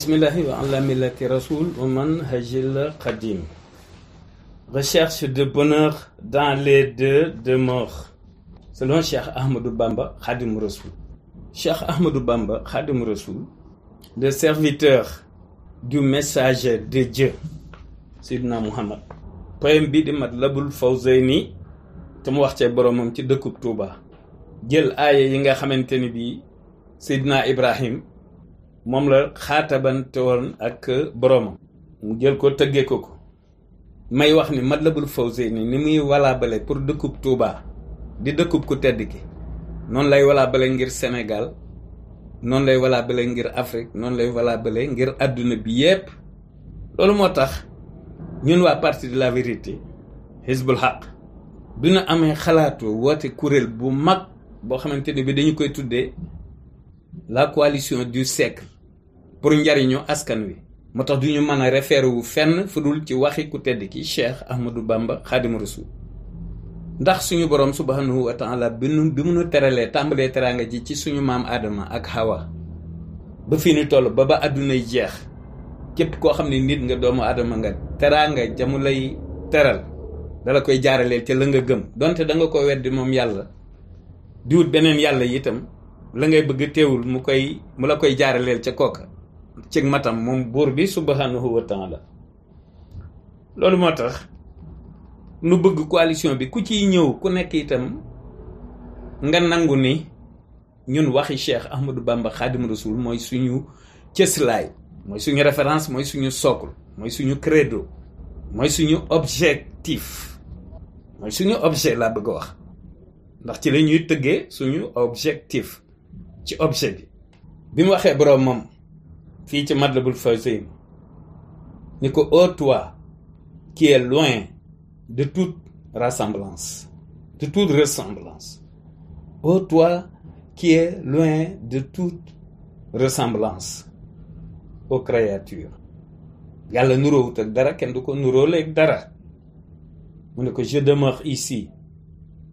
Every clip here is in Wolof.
Bismillahi wa ala millati rasoul wa manhajil qadim. Recherche de bonheur dans les deux demeures. Selon Cheikh Ahmadou Bamba Khadim Rassoul. Cheikh Ahmadou Bamba Khadim Rassoul, le serviteur du messager de Dieu, Sayyidina Muhammad. Poème bi di Matlabul Fawzayni te mu wax ci boromam ci dëkkub Touba. Jël aaya yi nga xamante ni bii Sayyidina Ibrahim moom la xaatabante woon ak boromam, mu jël ko tëggee ko may wax ni Matlabul Fawzayni ni muy walaabale pour dëkkub Touba di dëkkub ku tedd ki, noonu lay walaabale ngir Sénégal, noonu lay walaabale ngir Afrique, noonu lay walaabale ngir àdduna bi yépp. Loolu moo tax ñun waa parti de la vérité Hizbul Haq du ñu amee xalaatu woote kuréel bu mag boo xamante ne bi dañu koy tuddee la coalition du siècle pour njariñu askan wi. moo tax du ñu mën a référé wu fenn fu dul ci waxi ku tedd ki Cheikh Ahmadou Bamba Khadim Rassoul. ndax suñu borom subhanahu wa taala bi mu nu teralee tàmbalee teraanga ji ci suñu maam Adama ak Hawa ba fii ni toll ba àddunay jeex, képp koo xam ne nit nga doomu Adama nga, teraanga jamu lay teral dala koy jaaraleel ca la nga gëm, donte da nga ko weddi moom yàlla di wut beneen yàlla itam la ngay bëgg teewul mu la koy jaaraleel ca kooka ci matam moom buur bi subhanahu wa taala. loolu moo tax nu bëgg coalition bi ku ciy ñëw ku nekk itam nga nangu ni ñun waxi Cheikh Ahmadou Bamba Khadim Rassoul mooy suñu cëslaay, mooy suñu référence, mooy suñu socle, mooy suñu credo, mooy suñu objectif, mooy suñu objet laa bëgg a wax, ndax ci la ñuy tëggee suñu objectif ci objet bi mu waxee boroom moom fii ci Matlabul Fawzayni ni ko ô toi qui est loin de toute ressemblance, de toute ressemblance, ô toi qui est loin de toute ressemblance aux créatures. yàlla nuróowut ak dara, kenn du ko nuróoleeg dara. mu ne ko je demeure ici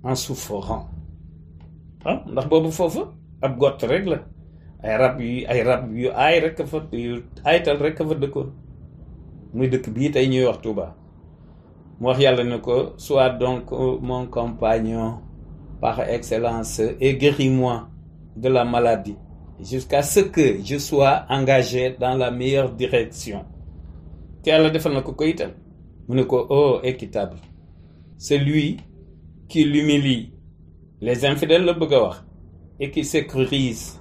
en souffrant. ndax boobu foofu ab gott rek la, ay rab yu aay rek fa yu aaytal rek fa dëkkoon, muy dëkk bii tey ñuy wax Touba. mu wax yàlla ne ko sois donc mon compagnon par excellence et guéris-moi de la maladie jusqu'à ce que je sois engagé dans la meilleure direction. te yàlla defal na ko itam mu ne ko oh équitable, celui qui l'humilie les infidèles la bëgg a wax et qui sécurise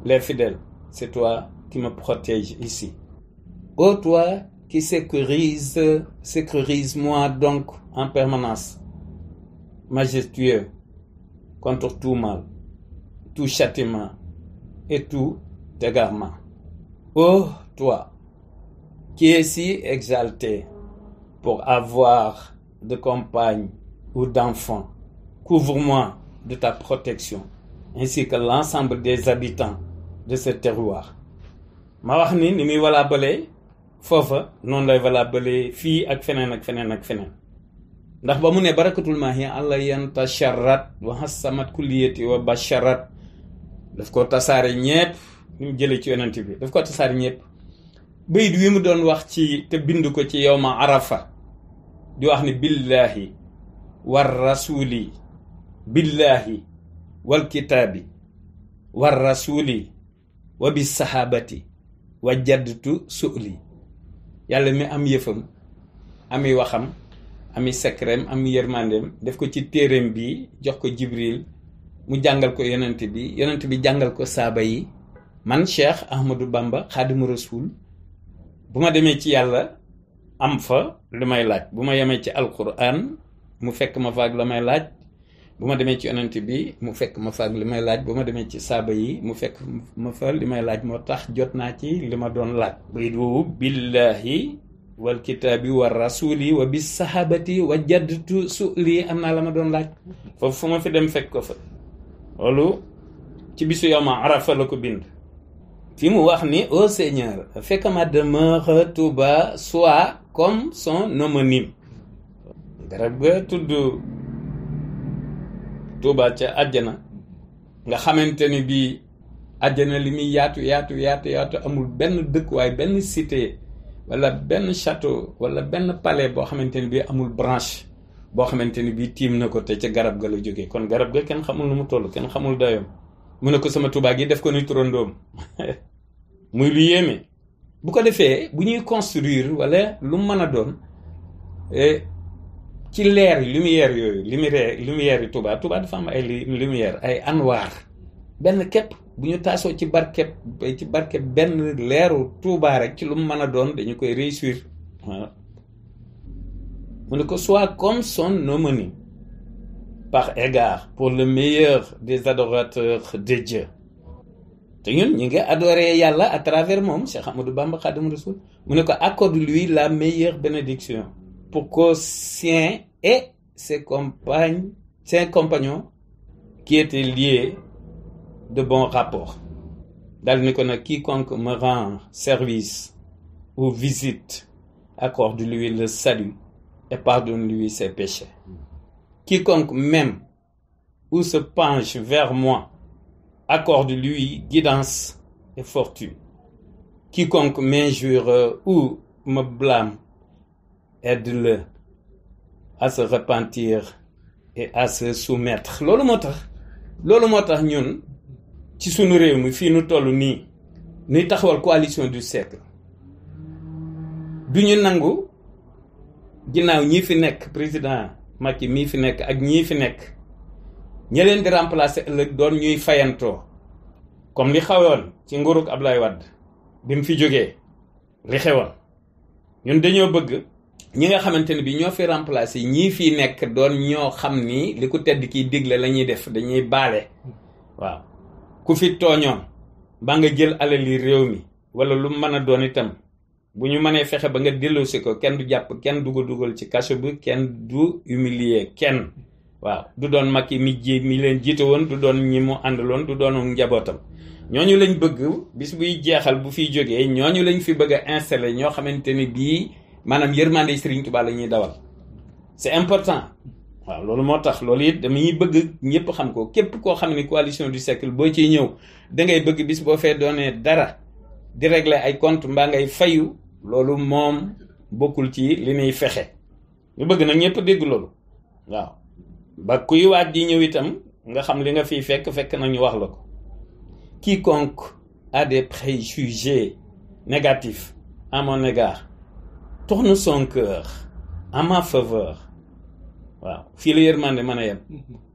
les fidèles, c'est toi qui me protège ici. Oh toi qui sécurise-moi donc en permanence, majestueux contre tout mal, tout châtiment et tout égarement. Oh toi qui es si exalté pour avoir de compagne ou d'enfant, couvre-moi de ta protection, ainsi que l'ensemble des habitants de ce terroir. ma wax ni muy valable foofa noonu lay valable fii ak feneen ak feneen ak feneen. ndax ba mu ne barakatul maahi allah yantasharat wa hasamat kulliyati wa basharat, daf ko tasaare ñépp. ni mu jëlee ci yonent bi daf ko tasaare ñépp. bayit wi mu doon wax ci te bind ko ci yawma arafa di wax ni billahi war rasuli, billahi wal kitaabi war rasuli wa bi sahabati wa jaddtu su'li. yàlla mi am yëfam, ami waxam, ami secrem, ami yërmandeem, def ko ci téereem bi jox ko Jibril mu jàngal ko yonent bi jàngal ko saaba yi. man Cheikh Ahmadou Bamba Khadim Rassoul bu ma demee ci yàlla am fa lu may laaj, bu ma yemee ci alquran mu fekk ma faag la may laaj, bu ma demee ci yonent bi mu fekk ma faag li may laaj, bu ma demee ci saaba yi mu fekk ma fa li may laaj. moo tax jot naa ci li ma doon laaj. bayit woowu billahi wal kitaabi wa rasuli wa bis sahabati wa jaddtu su'li, am naa la ma doon laaj. foofu fu ma fi dem fekk ko fa. loolu ci bisu yawma arafa la ko bind. fi mu wax ni ô Seigneur, fais que ma demeure Touba soit comme son homonyme. garab ga tudd Touba ca àjjana nga xamante ni bii àjjana li muy yaatu amul benn dëkkuwaay benn cité wala benn château wala benn palais boo xamante ni bii amul branche boo xamante ni bii tiim na ko te ca garab ga la jógee kon garab ga kenn xamul nu mu toll kenn xamul dayoom mu ne ko sama Tuubaa gi def ko ni turandoom muy lu yéeme bu ko defee bu ñuy construire wala lu mu mën a doon ci leer yi lumière yooyu lumière yi Tuubaa dafa am ay lumière ay anwaar benn képp bu ñu taasoo ci barkeb benn leeru Tuubaa rek ci lu mu mën a doon dañu koy réussir waaw mu ne ko soit comme son homonyme par égard pour le meilleur des adorateurs de Dieu te ñun ñu ngi adorer yàlla à travers moom Cheikh Ahmadou Bamba Khadimou Rassoul mu ne ko accorde-lui la meilleure bénédiction pour qu'aux siens et ses compagnons qui étaient liés de bon rapport dal ni ko nag quiconque me rend service ou visite accorde-lui le salut et pardonne-lui ses péchés. Quiconque m'aime ou se penche vers moi accorde-lui guidance et fortune. Quiconque m'injure ou me blâme aide-le à se repentir et à se soumettre. loolu moo tax ñun ci sunu réew mi fii nu toll nii nuy taxawal coalition du siècle du ñu nangu ginnaaw ñii fi nekk président Macky mii fi nekk ak ñii fi nekk ña leen di remplacer ëllëg doon ñuy fayantoo comme li xewoon ci nguurug Ablaye Wade bi mu fi jógee li xewoon ñun dañoo bëgg ñi nga xamante ne bi ñoo fi remplacer ñii fi nekk doon ñoo xam ni li ku tedd kiy digle la ñuy def dañuy baale waaw ku fi tooñoon ba nga jël alali réew mi wala lu mën a doon itam bu ñu mënee fexe ba nga delloosi ko kenn du jàpp kenn du ko dugal ci kaso bi kenn du humilier kenn waaw du doon Macky mi leen jiite woon du doon ñi mu àndaloon du doon njabootam ñooñu lañ bëgg bis buy jeexal bu fiy jógee ñooñu lañ fi bëgg a installer ñoo xamante ni bii maanaam yërmande Serigne Touba la ñuy dawal c'est important waaw loolu moo tax loolu it dañuy bëgg ñëpp xam ko képp koo xam ni coalition du siècle boo ciy ñëw da ngay bëgg bis boo fee doonee dara di régler ay compte mbaa ngay fayu loolu moom bokkul ci li ñuy fexe ñu bëgg nag ñëpp dégg loolu waaw ba kuy waaj di ñëw itam nga xam li nga fiy fekk na ñu wax la ko. Quiconque a des préjugés négatifs à mon égard tourne son cœur en ma faveur. Waaw fii la yërmande mën a yem.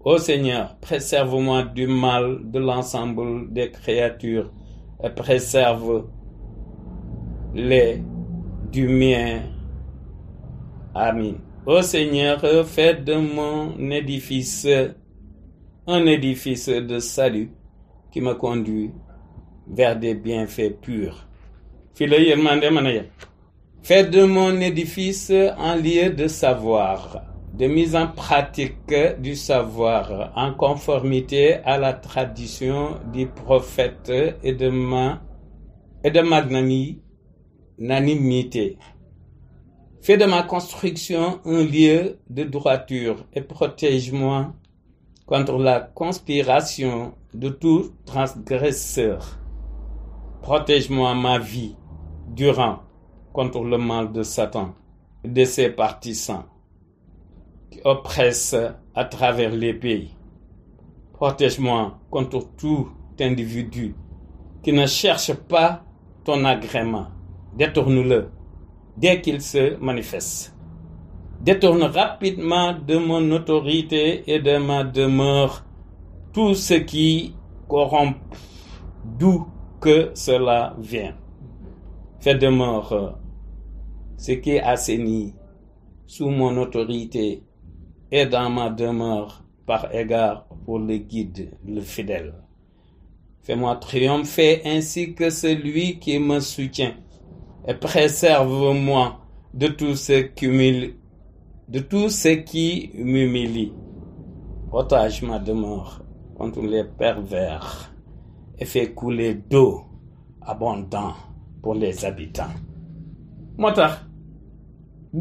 Ô Seigneur, préserve-moi du mal de l'ensemble des créatures et préserve-les du mien. Amen. Ô Seigneur, fais de mon édifice un édifice de salut qui me conduit vers des bienfaits purs. Fii la yërmande mën a yem. Fais de mon édifice un lieu de savoir, de mise en pratique du savoir, en conformité à la tradition du prophète et de magnanimité. Fais de ma construction un lieu de droiture et protège-moi contre la conspiration de tout transgresseur. Protège-moi ma vie durant contre le mal de Satan et de ses partisans qui oppressent à travers les pays. Protège-moi contre tout individu qui ne cherche pas ton agrément. Détourne-le dès qu'il se manifeste. Détourne rapidement de mon autorité et de ma demeure tout ce qui corrompt, d'où que cela vient. Fais demeure ce qui assainit sous mon autorité et dans ma demeure par égard pour le guide, le fidèle. Fais-moi triompher ainsi que celui qui me soutient et préserve-moi de tout ce qui m'humilie. Protège ma demeure contre les pervers et fais couler d'eau abondante pour les habitants. moo tax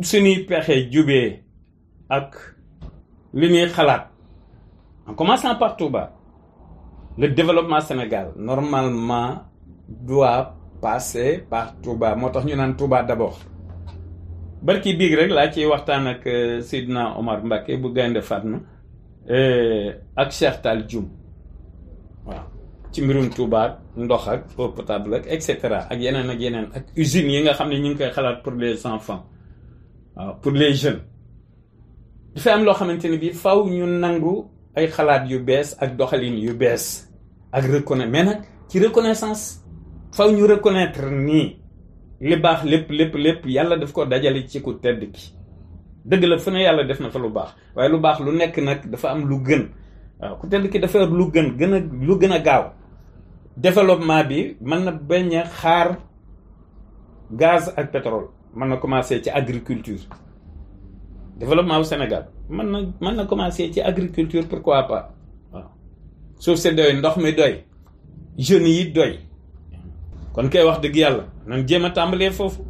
suñuy pexe jubee ak li ñuy xalaat en commençant par Touba le développement Sénégal normalement doit passer par Touba moo tax ñu naan Touba d'abord. barki biig rek laa ciy waxtaan ak Seydina Omar Mbacké bu Gaynde Fatma ak Cheikh Tall Dioum waaw ci mbirum Touba ndox ak eau potable ak et cetera ak yeneen ak usines yi nga xam ne ñu ngi koy xalaat pour les enfants waaw pour les jeunes. dafa am loo xamante ne bii faw ñu nangu ay xalaat yu bees ak doxalin yu bees ak reconnaître mais nag ci reconnaissance faw ñu reconnaître nii li baax lépp yàlla daf ko dajale ci ku tedd ki dëgg la fu ne yàlla def na fa lu baax waaye lu baax lu nekk nag dafa am lu gën waaw ku tedd ki dafa lu gën a gaaw développement bi mën na bañ a xaar gaz ak pétrole mën na commencer ci agriculture développement bu Sénégal mën na commencer ci agriculture pourquoi pas waaw suuf si doy ndox mi doy jeunes yi doy kon kay wax dëgg yàlla nan jéem a tàmbalee foofu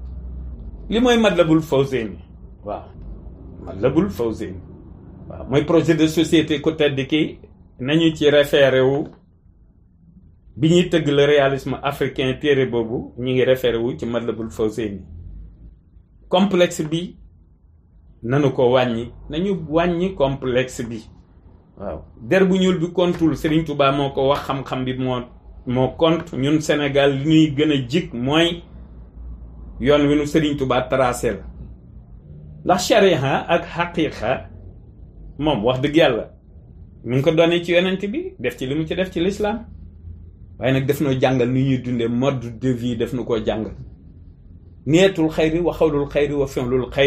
li mooy Matlabul Fawzeyni waaw Matlabul Fawzeyni waaw mooy projet de société ku tedd ki nañu ci référé wu bi ñuy tëgg le réalisme africain téere boobu ñu ngi référé wu ci Matlabul Fawzeyni complexe bi nanu ko wàññi nañu wàññi complexe bi waaw der bu ñuul bi kontul Serigne Touba moo ko wax xam-xam bi moo compte ñun Sénégal li ñuy gën a jik mooy yoon wi nu Serigne Touba tracé la ndax charia ak xaqiqa moom wax dëgg yàlla mi ngi ko doonee ci yonent bi def ci li mu ci def ci l'islam waaye nag def noo jàngal ni ñuy dundee mode de vie def nu koo jàngal niyatul xayri wa xawlul xayri wa fi'lul xayri